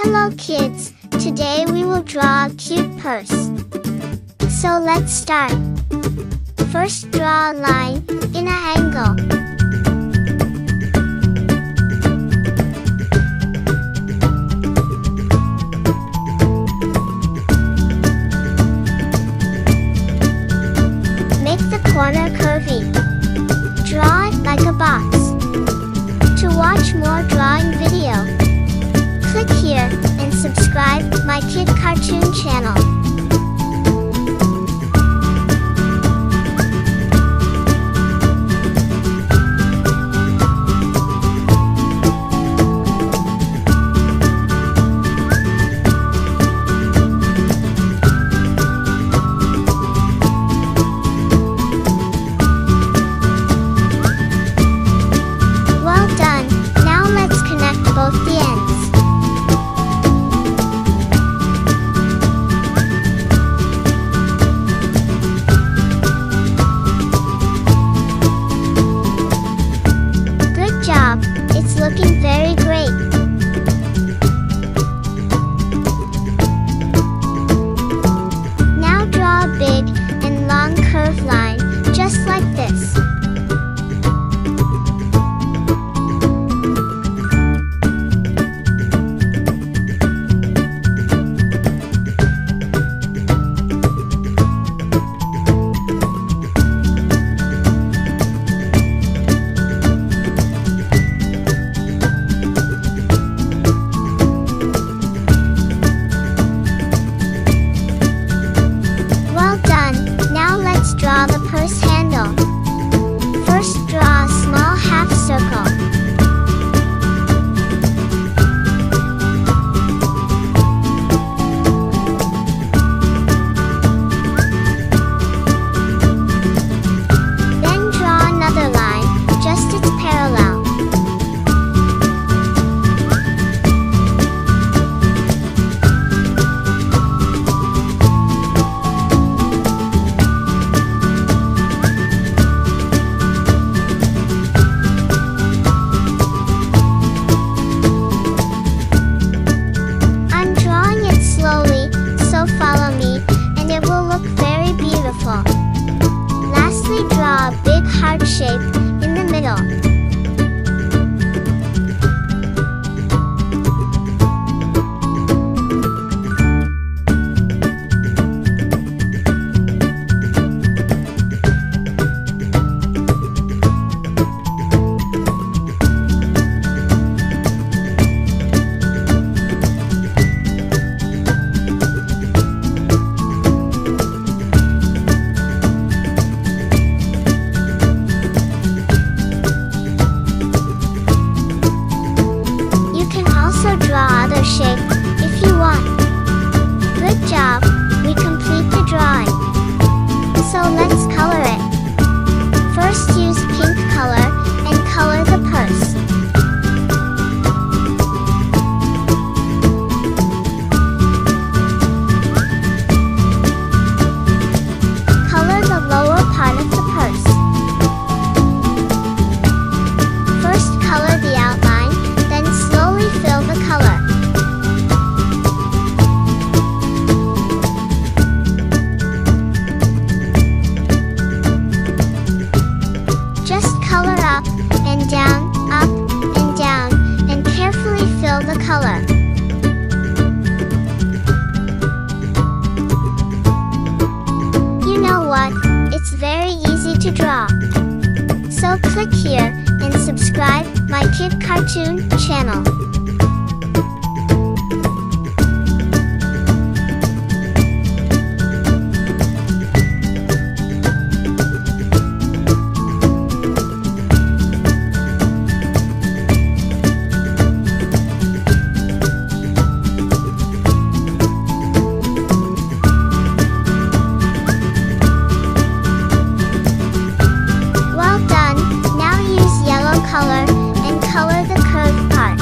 Hello kids, today we will draw a cute purse. So let's start. First draw a line in an angle. Make the corner curvy. Draw it like a box. To watch more drawing video, click here and subscribe my Kid Cartoon channel. Well done. Now let's connect both the ends. Good job, it's looking very great. Now draw a big and long curved line, just like this. Well done, now let's draw the purse handle. First draw a small half circle. Then draw another line, just its parallel. I'm drawing it slowly, so follow me, and it will look very beautiful. Lastly, draw a big heart shape in the middle. You can also draw other shape if you want. Good job, we complete the drawing. So let's color it. First use pink color and color the purse. Color the lower part of the purse. First color the outline, then slowly fill the color. Just color up and down, and carefully fill the color. You know what? It's very easy to draw. So click here and subscribe my Kid Cartoon channel. Well done, now use yellow color and color the curved part.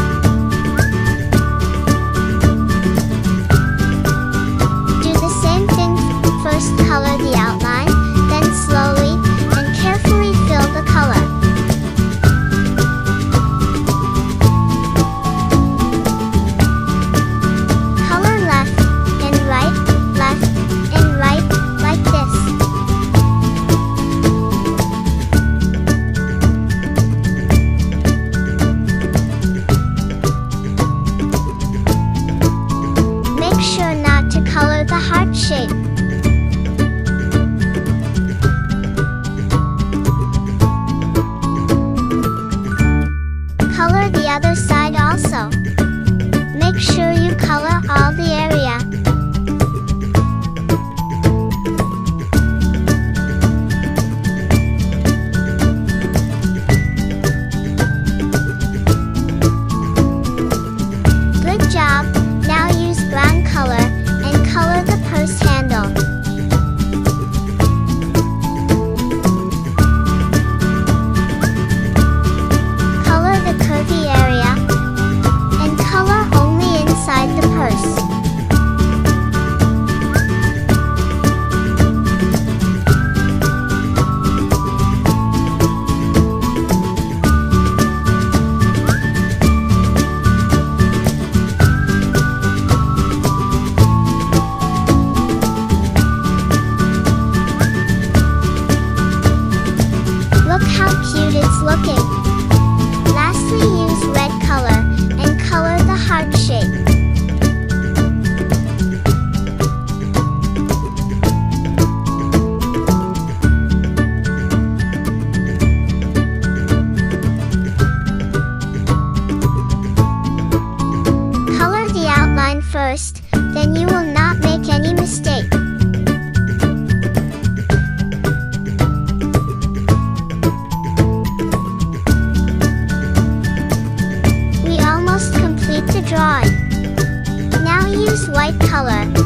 first, then you will not make any mistake. We almost complete the drawing. Now use white color